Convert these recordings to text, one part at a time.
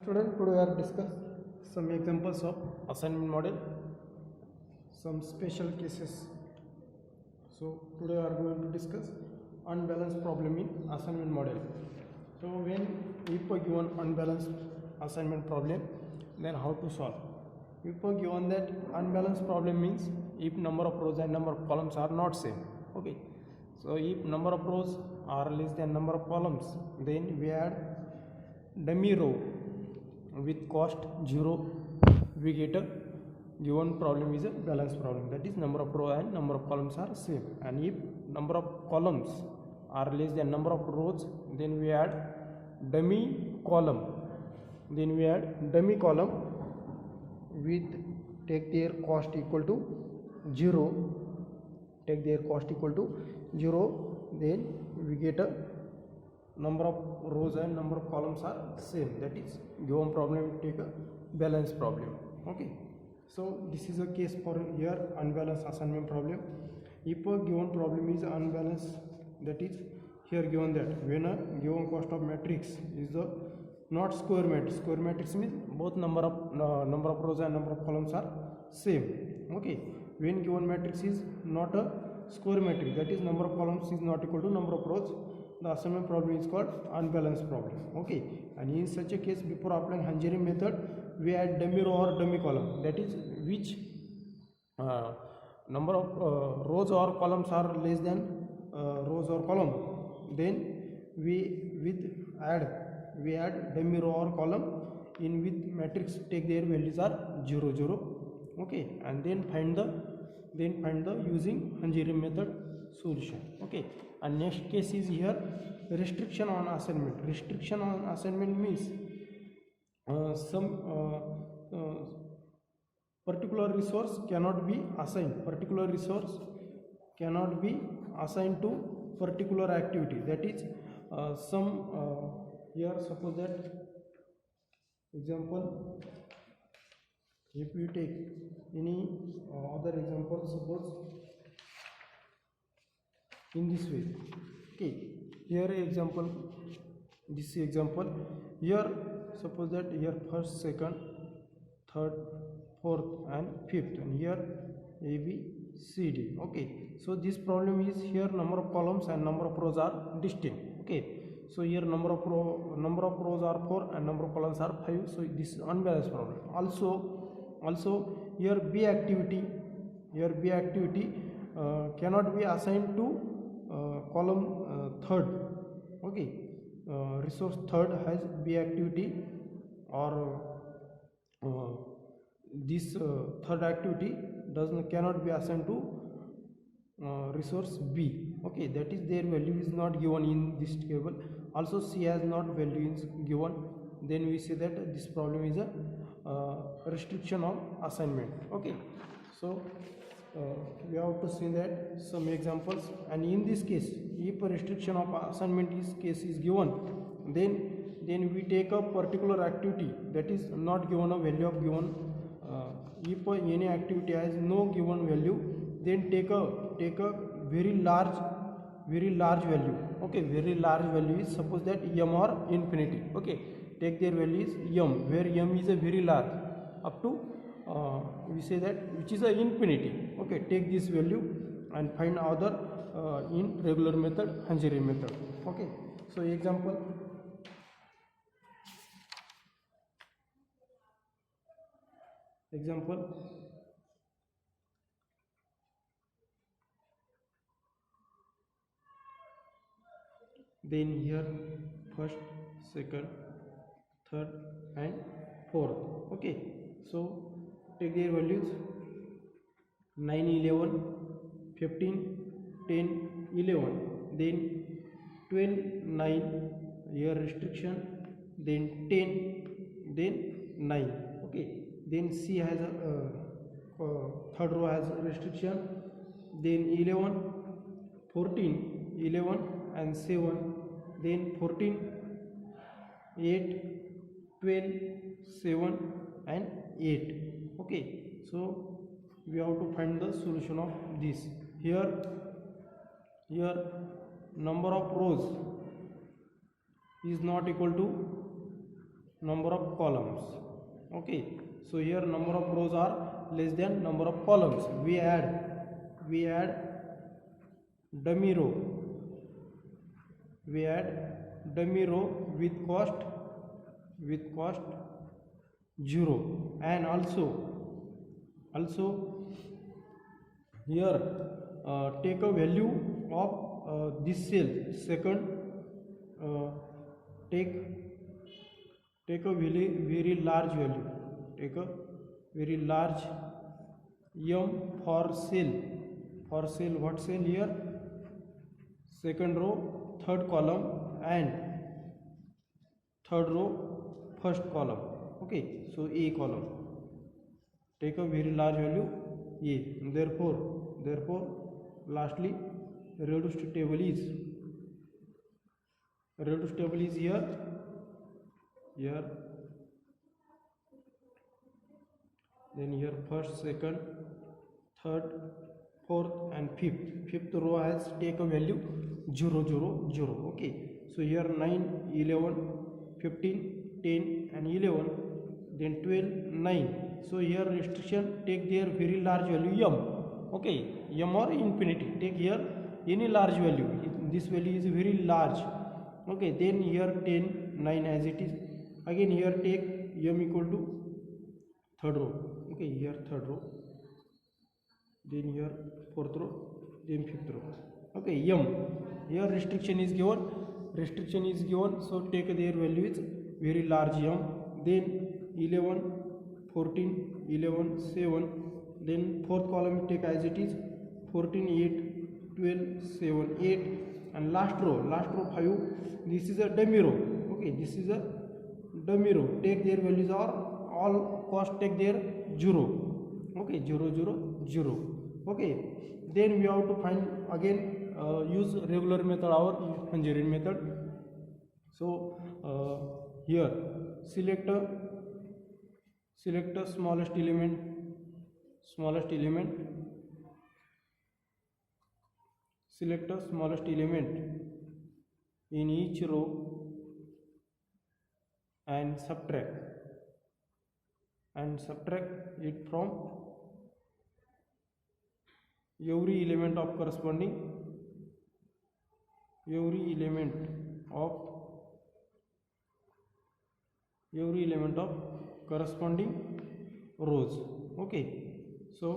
Student, today we are discuss some examples of assignment model, some special cases. So today we are going to discuss unbalanced problem in assignment model. So when if a given unbalanced assignment problem, then how to solve? If a given that unbalanced problem means if number of rows and number of columns are not same. Okay. So if number of rows are less than number of columns, then we add dummy row with cost 0, we get a given problem is a balanced problem, that is number of row and number of columns are same. And if number of columns are less than number of rows, then we add dummy column, with take their cost equal to 0, then we get a number of rows and number of columns are same, that is given problem we take a balanced problem. Okay, so this is a case for here unbalanced assignment problem. If a given problem is unbalanced, that is here given that when a given cost of matrix is the not square matrix means both number of rows and number of columns are same. Okay, when given matrix is not a square matrix, that is number of columns is not equal to number of rows, the assignment problem is called unbalanced problem. Okay, and in such a case, before applying Hungarian method, we add dummy row or dummy column, that is which number of rows or columns are less than rows or column, then we add dummy row or column in with matrix, take their values are 0 0. Okay, and then find the using Hungarian method solution. Okay, and next case is here restriction on assignment. Restriction on assignment means some particular resource cannot be assigned to particular activity, that is here suppose that example, if you take any other example, suppose in this way. Okay, here example, this example, here suppose that here first, second, third, fourth and fifth, and here A B C D. Okay, so this problem is here number of columns and number of rows are distinct. Okay, so here number of rows are 4 and number of columns are 5, so this is unbalanced problem. Also here B activity cannot be assigned to column third. Okay, resource third has B activity, or this third activity cannot be assigned to resource B. Okay, that is their value is not given in this table. Also C has not value is given, then we say that this problem is a restriction of assignment. Okay, so we have to see that some examples, and in this case if a restriction of assignment case is given, then we take a particular activity that is not given a value of given. If any activity has no given value, then take a very large value. Okay, very large value is suppose that m or infinity. Okay, take their value is m, where m is a very large up to we say that which is a infinity. Okay, take this value and find other in regular method, Hungarian method. Okay, so example, then here first, second, third and fourth. Okay, so take their values 9 11 15 10 11, then 12 9, here restriction, then 10, then 9. Okay, then C has a third row has restriction, then 11 14 11 and 7, then 14 8 12 7 and 8. Okay, so we have to find the solution of this. Here number of rows is not equal to number of columns. Okay, so here number of rows are less than number of columns. We add dummy row, we add dummy row with cost 0, and also here take a value of this cell. Second, take a very large value, take a very large m for cell. What cell here? Second row third column, and third row first column. Okay, so A column, take a very large value A. Therefore lastly reduced table is here, then here first, second, third, fourth and fifth row has take a value 0 0 0. Okay, so here 9 11 15 10 and 11, then 12 9. So here restriction, take their very large value m. Okay, m or infinity, take here any large value. This value is very large. Okay, then here 10 9 as it is. Again here take m equal to third row. Okay, here third row, then here fourth row, then fifth row. Okay, m, here restriction is given, so take their value is very large m. Then 11 14 11 7, then fourth column take as it is 14 8 12 7 8, and last row 5. This is a dummy row. Okay, this is a dummy row, take their values are all cost, take their 0. Okay, 0 0 0. Okay, then we have to find again use regular method or Hungarian method. So here select a smallest element select a smallest element in each row and subtract it from every element of corresponding rows. Okay, so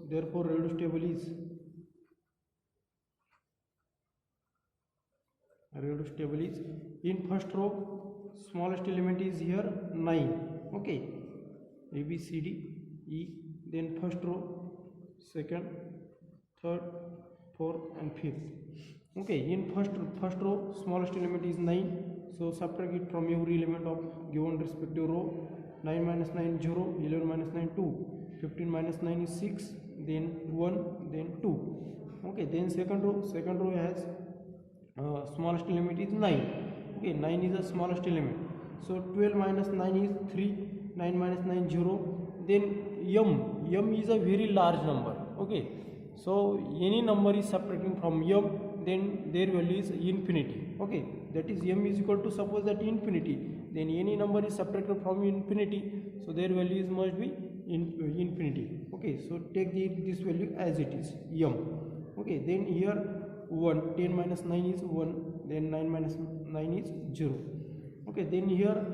therefore reduced table is in first row smallest element is here 9. Okay, A B C D E, then first row second third fourth and fifth. Okay, in first row smallest element is 9, so subtract it from every element of given respective row. 9 minus 9 0, 11 minus 9 2, 15 minus 9 is 6, then 1, then 2. Okay, then second row has smallest element is 9. Okay, 9 is the smallest element, so 12 minus 9 is 3, 9 minus 9 0, then m is a very large number. Okay, so any number is subtracting from m, then their value is infinity. Okay, that is m is equal to, suppose that infinity, then any number is subtracted from infinity, so their value is must be infinity. Okay, so take this value as it is m. Okay, then here 1, 10 minus 9 is 1, then 9 minus 9 is 0. Okay, then here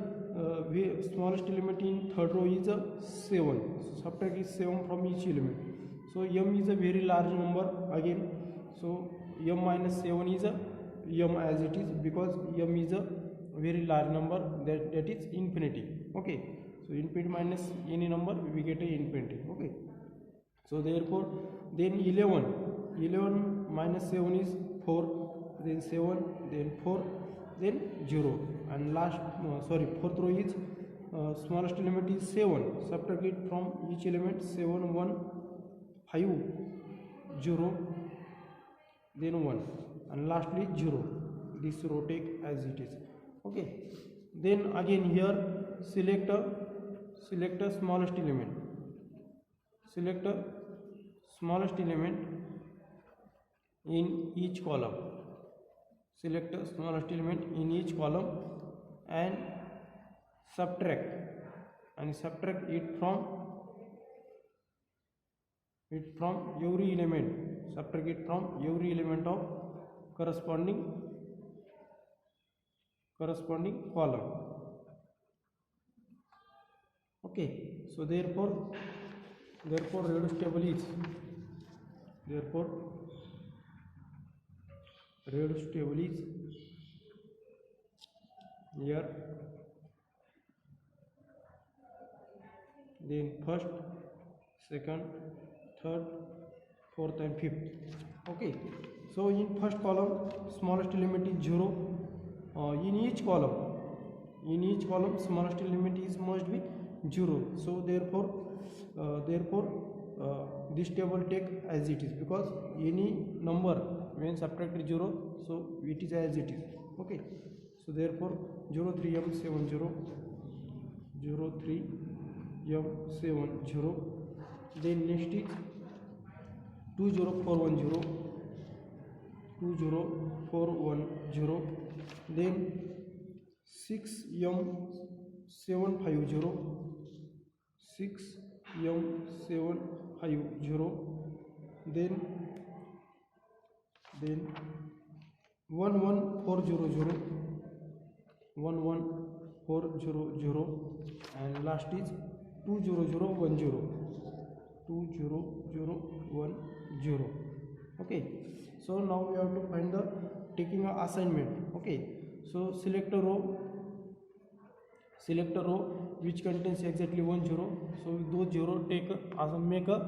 smallest element in third row is 7, so subtract is 7 from each element, so m is a very large number again, so m minus 7 is m as it is, because m is a very large number, that is infinity. Okay, so infinity minus any number we get a infinity. Okay, so therefore then 11 minus 7 is 4, then 7, then 4, then 0, and fourth row is smallest element is 7, subtract it from each element, 7 1 5 0, then 1, and lastly 0. This row take as it is. Okay, then again here select a smallest element in each column. Select a smallest element in each column and subtract it from every element, subtract it from every element of corresponding column. Okay, so therefore reduce table is here, then first, second, third, fourth and fifth. Okay, so in first column smallest element is 0. In each column smallest element is must be 0. So therefore this table take as it is, because any number when subtracted 0, so it is as it is. Okay, so therefore 03M70, 03M70. Then next is 20410, 20410. Then 6M750, 6M750. Then 11400, 11400. And last is 20010, 20010. Okay, so now we have to find the taking a assignment. Okay, so select a row which contains exactly 1 0. So those 0 take make a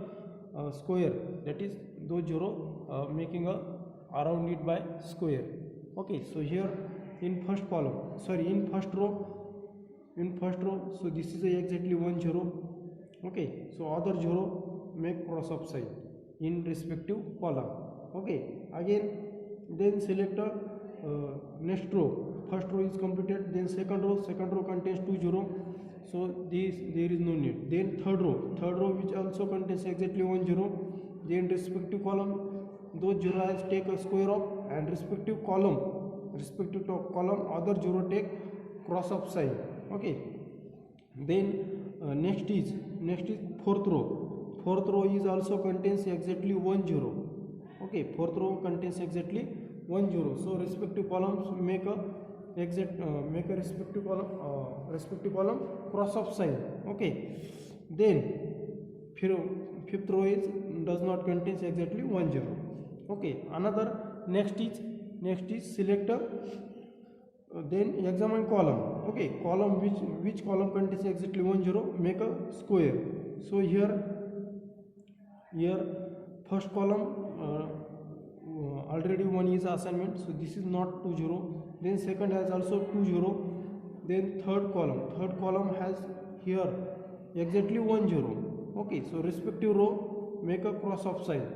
square, that is those 0 making a around it by square. Okay, so here in first row, so this is exactly 1 0. Okay, so other 0 make cross up sign in respective column. Okay, again then select a next row. First row is completed, then second row contains 2 0, so there is no need. Then third row which also contains exactly 1 0. Then respective column, those 0 has take a square of, and respective column other 0 take cross up sign. Okay, then next is fourth row is also contains exactly 1 0. Okay, fourth row contains exactly 1 0, so respective columns make a respective column cross up sign. Okay, then fifth row does not contains exactly 1 0. Okay, another next is select then examine column. Okay, column which column contains exactly 1 0, make a square. So here first column already 1 is assignment, so this is not 2 0. Then second has also 2 0. Then third column has here exactly 1 0. Okay, so respective row make a cross up sign,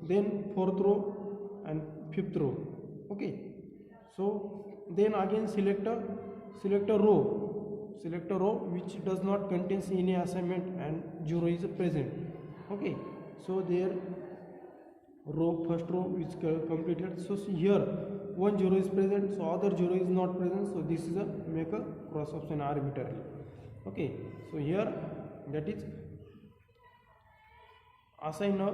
then fourth row and fifth row. Okay, so then again select a row which does not contains any assignment and 0 is present. Okay, so there first row is completed. So here 1 0 is present, so other 0 is not present, so this is a make a cross option arbitrarily. Okay, so here that is assign a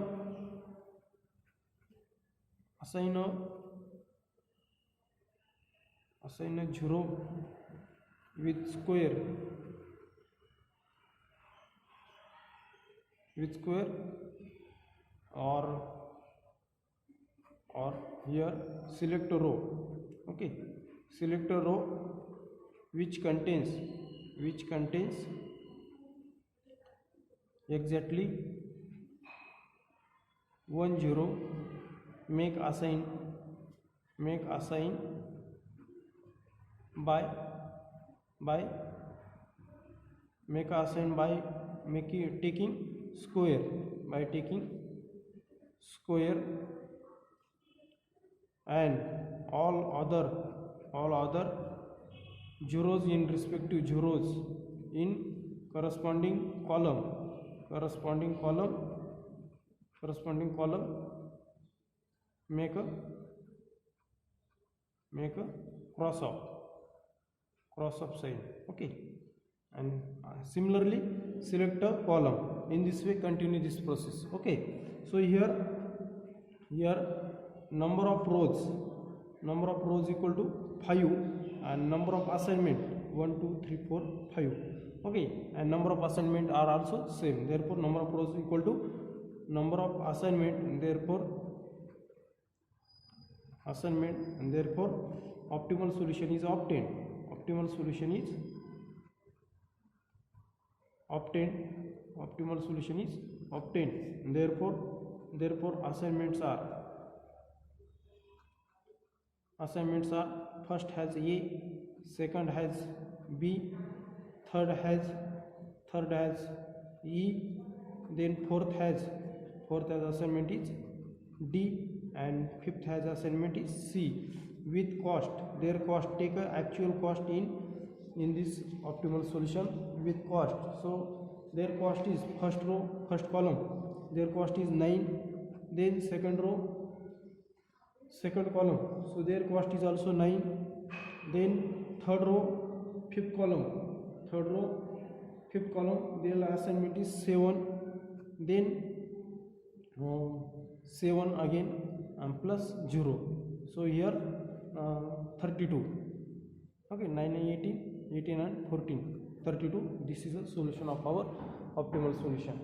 0 with square or here select a row. Okay, select a row which contains exactly 1 0, make assign by taking square, and all other zeros in respective zeros in corresponding column make a cross off. cross of sign. Okay, and similarly select a column. In this way continue this process. Okay, so here number of rows equal to 5 and number of assignment 1 2 3 4 5. Okay, and number of assignment are also same, therefore number of rows equal to number of assignment, and therefore optimal solution is obtained. Optimal solution is obtained. Therefore assignments are first has A, second has B, third has E, then fourth has assignment is D, and fifth has assignment is C. With cost, their cost, take a actual cost in this optimal solution with cost. So their cost is first column, their cost is 9, then second column, so their cost is also 9, then third row fifth column, their assignment is 7, then 7 again plus 0, so here 32. Okay, 9 and 18 and 14, 32. This is a solution of our optimal solution.